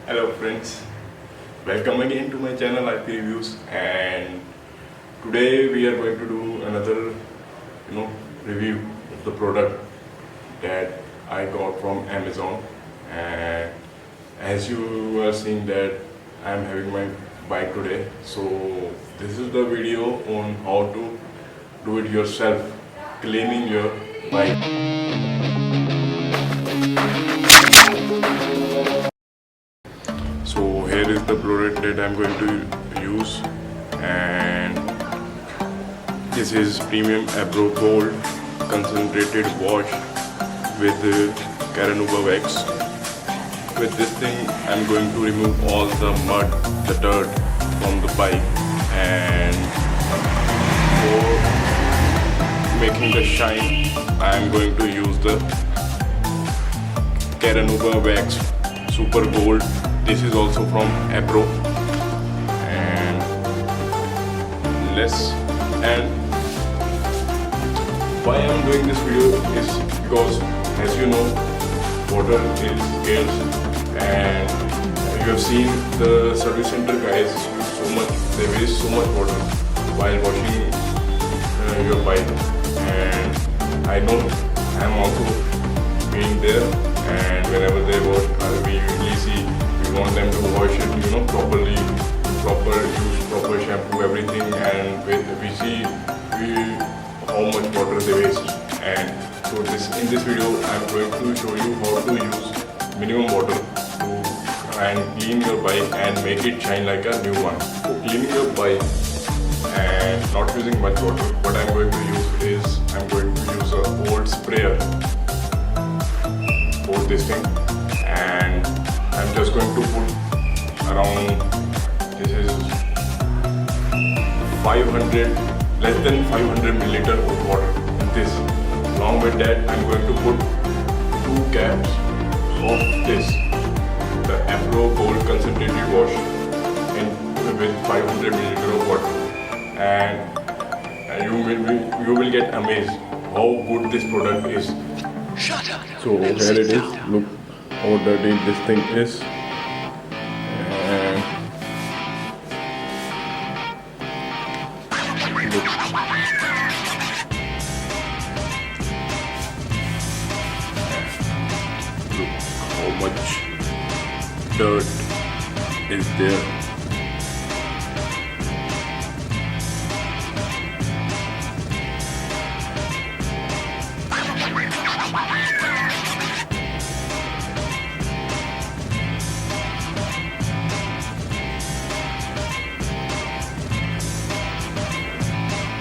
Hello friends, welcome again to my channel IP Reviews, and today we are going to do another review of the product that I got from Amazon. And as you are seeing that I am having my bike today, so this is the video on how to do it yourself, cleaning your bike. So here is the product that I'm going to use, and this is Premium Abro Gold Concentrated Wash with Caranuba Wax. With this thing I'm going to remove all the mud, the dirt from the bike, and for making the shine I'm going to use the Caranuba Wax Super Gold. This is also from Abro, and why I'm doing this video is because, as you know, water is scarce, and you have seen the service center guys use so much, they waste so much water while washing your bike, and I know I'm also being there, and whenever they wash, we usually see, we want them to wash it, properly, proper shampoo, everything, and we see how much water they waste. And so in this video, I'm going to show you how to use minimum water to and clean your bike and make it shine like a new one. For cleaning your bike and not using much water, what I'm going to use is I'm going to use a old sprayer for this thing, and I'm just going to put around, this is 500, less than 500 milliliter of water in this. Along with that, I'm going to put 2 caps of this, the Abro Gold Concentrated Wash, with 500 milliliter of water, and you will get amazed how good this product is. Shut up. So here it is. Look how dirty this thing is. And look. Look how much dirt is there.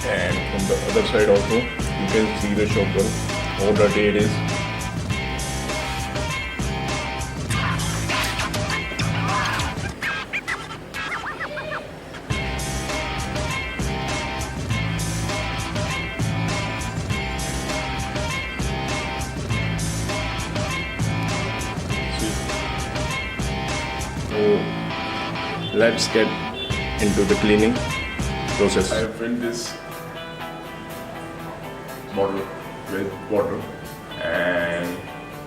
And from the other side also, you can see the shocker, how dirty it is. See. So let's get into the cleaning process. I have filled this bottle with water, and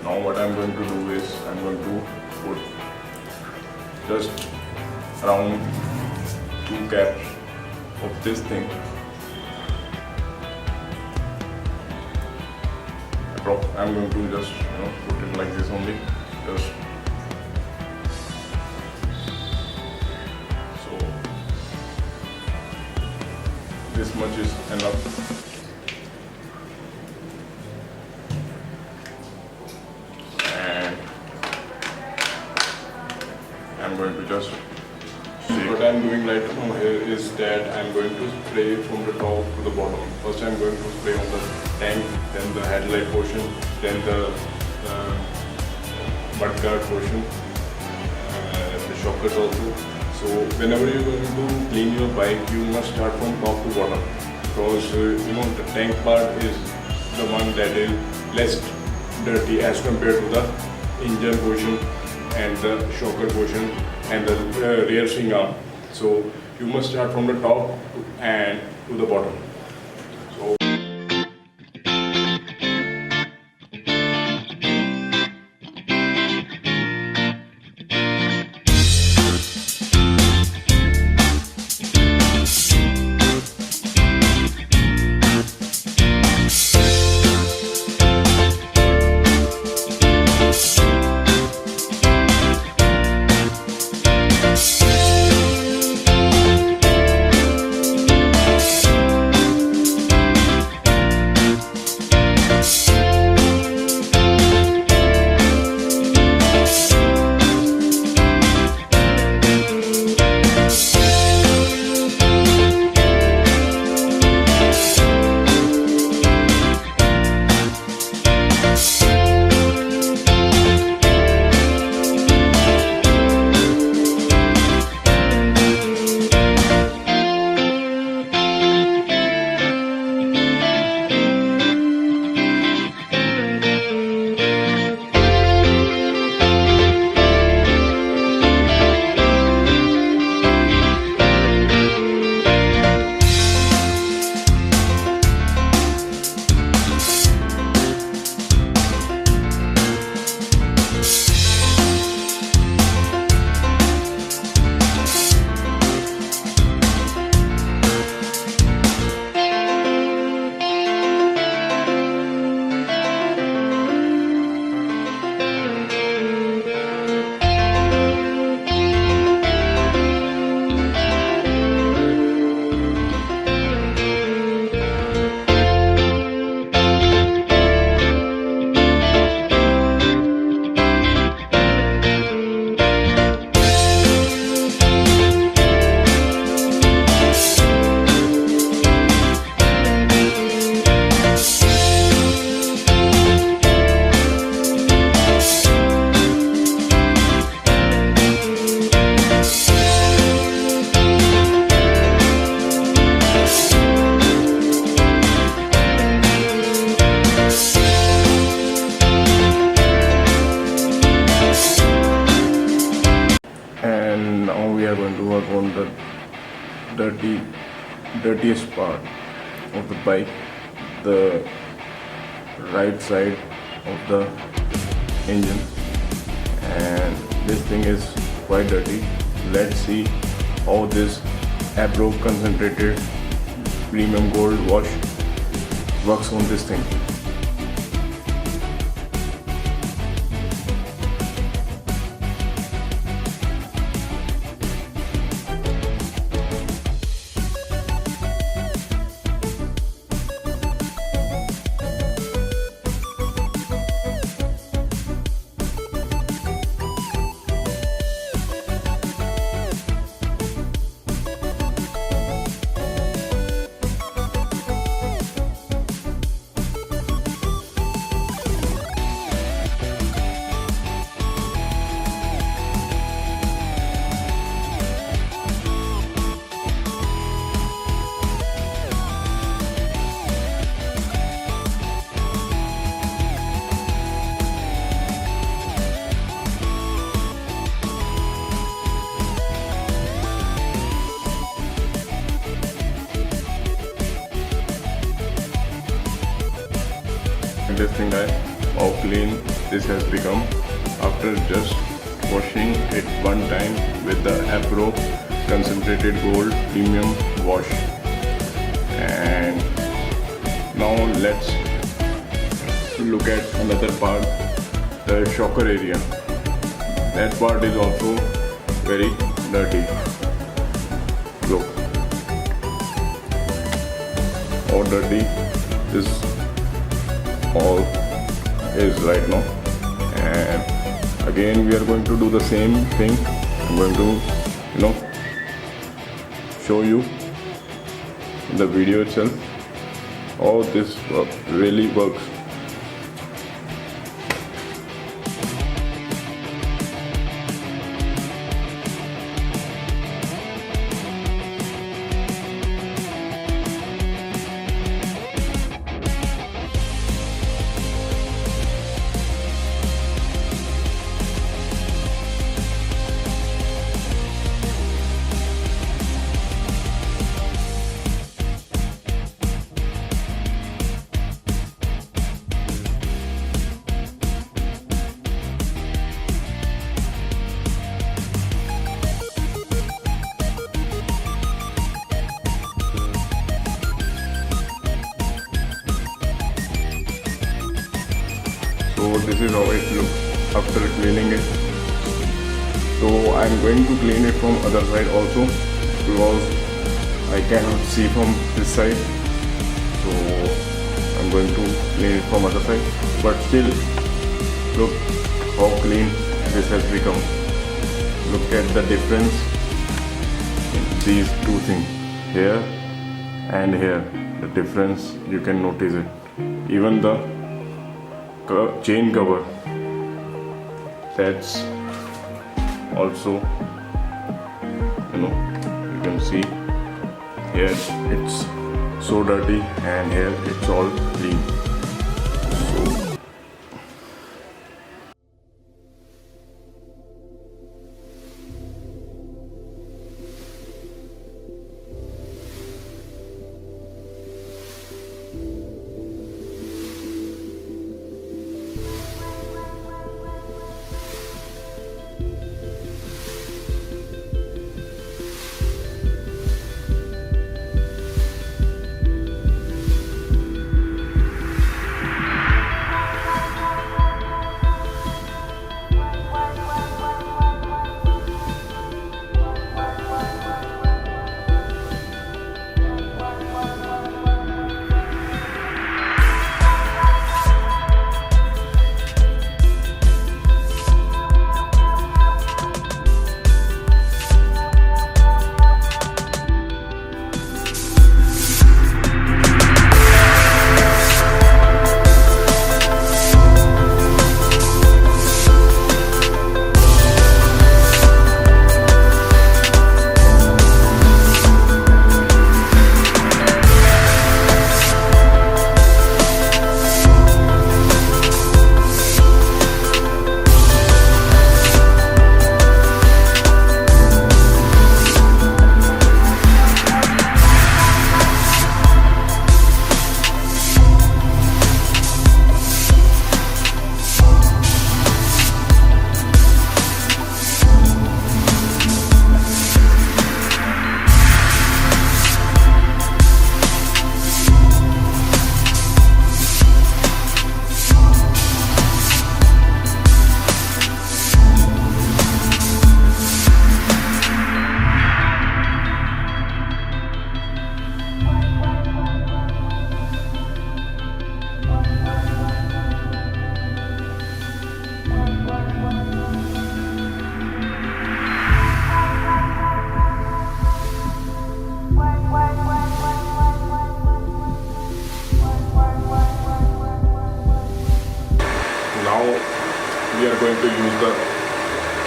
now what I'm going to do is I'm going to put just around 2 caps of this thing. I'm going to just put it like this only, just so this much is enough. I'm going to just see. What I'm doing right now here is that I'm going to spray from the top to the bottom. First I'm going to spray on the tank, then the headlight portion, then the mudguard portion, the shockers also. So whenever you're going to clean your bike, you must start from top to bottom, because the tank part is the one that is less dirty as compared to the engine portion and the shocker portion and the rear swing arm. So you must start from the top and to the bottom. So are going to work on the dirtiest part of the bike, the right side of the engine, and this thing is quite dirty. Let's see how this Abro concentrated premium gold wash works on this thing. Interesting guys, how clean this has become after just washing it one time with the Abro concentrated gold premium wash. And now let's look at another part, the shocker area. That part is also very dirty. Look how dirty this all is right now. And again we are going to do the same thing. I'm going to show you in the video itself how this really works. So this is how it looks after cleaning it. So I am going to clean it from other side also, because I cannot see from this side. So I'm going to clean it from other side. But still, look how clean this has become. Look at the difference in these two things, here and here. The difference, you can notice it. Even the chain cover, that's also, you can see here it's so dirty and here it's all clean. So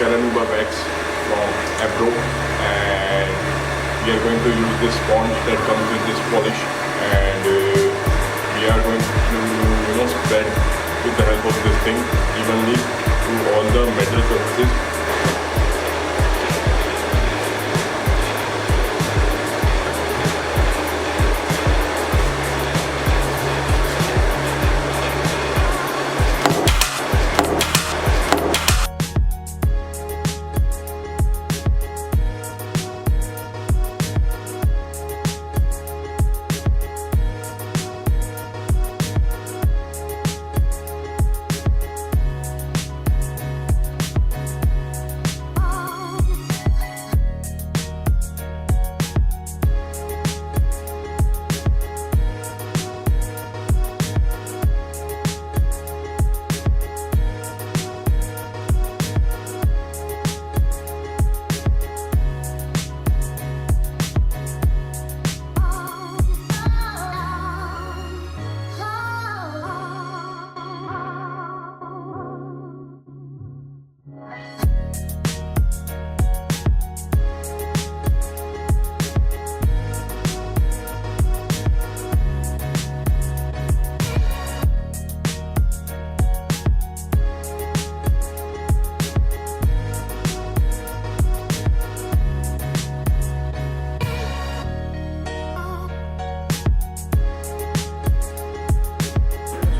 Calanuba wax from Abro, and we are going to use this sponge that comes with this polish, and we are going to spread with the help of this thing evenly to all the metal surfaces.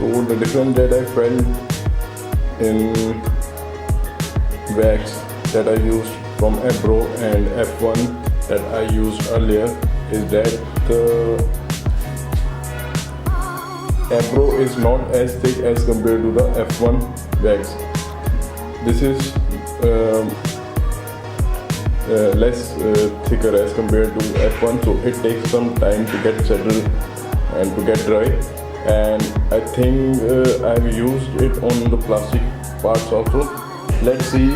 So the difference that I felt in wax that I used from Abro and F1 that I used earlier is that the Abro is not as thick as compared to the F1 wax. This is less thicker as compared to F1, so it takes some time to get settled and to get dry. And I think I've used it on the plastic parts also. Let's see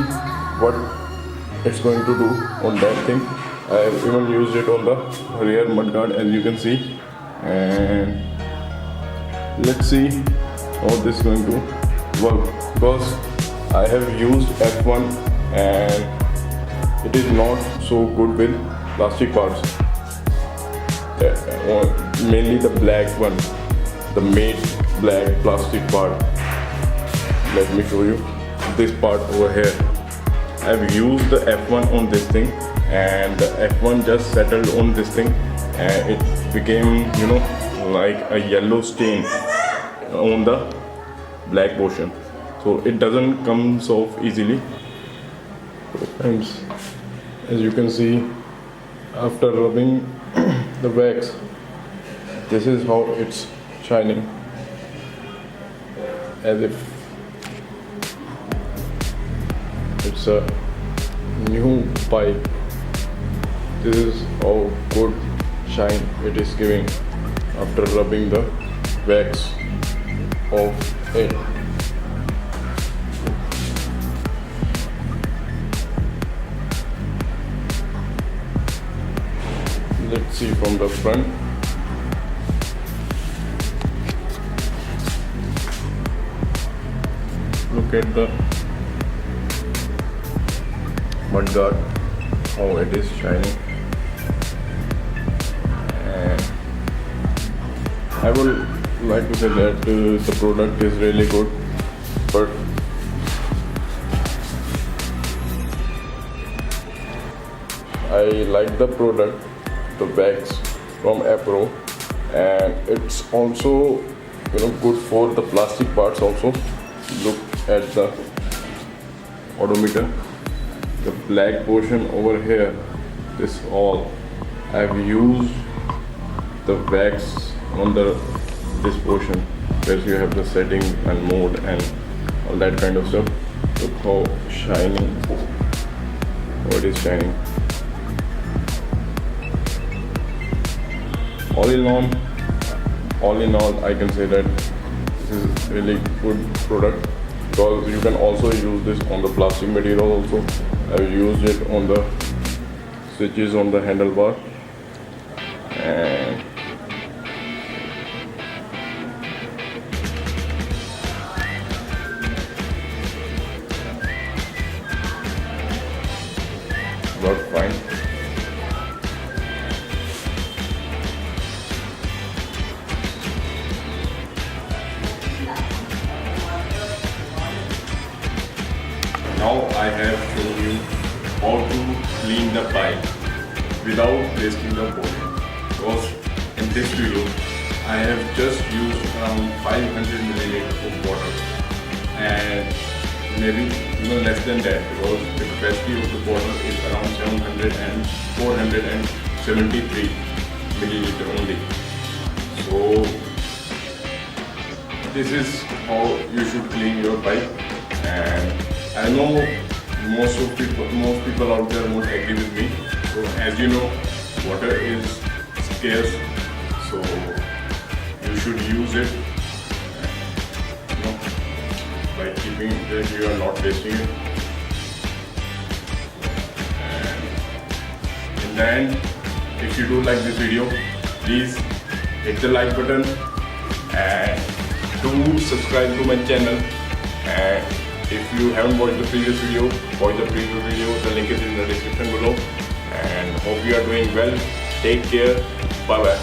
what it's going to do on that thing. I've even used it on the rear mudguard, as you can see, and let's see how this is going to work, because I have used F1 and it is not so good with plastic parts, mainly the black one, the matte black plastic part. Let me show you this part over here. I've used the F1 on this thing, and the F1 just settled on this thing, and it became, like a yellow stain on the black portion. So it doesn't come off easily. So friends, as you can see, after rubbing the wax, this is how it's shining, as if it's a new pipe. This is how good shine it is giving after rubbing the wax off it. Let's see from the front. Look at the mudguard, how it is shining. And I will like to say that the product is really good, but I like the product, the wax from Abro, and it's also good for the plastic parts also. Look at the odometer, the black portion over here, this all I've used the wax on this portion where you have the setting and mode and all that kind of stuff. Look how shiny, how it is shining. All in all, I can say that this is really good product, because you can also use this on the plastic material also. I've used it on the switches on the handlebar, and work fine. Now I have shown you how to clean the pipe without wasting the water. Because in this video I have just used around 500 milliliters of water and maybe even less than that, because the capacity of the bottle is around 473 milliliter only. So this is how you should clean your pipe. And I know most people out there won't agree with me. So as you know, water is scarce, so you should use it. By keeping it there, you are not wasting it. And in the end, if you do like this video, please hit the like button and do subscribe to my channel. And if you haven't watched the previous video, watch the previous video. The link is in the description below. And hope you are doing well. Take care. Bye bye.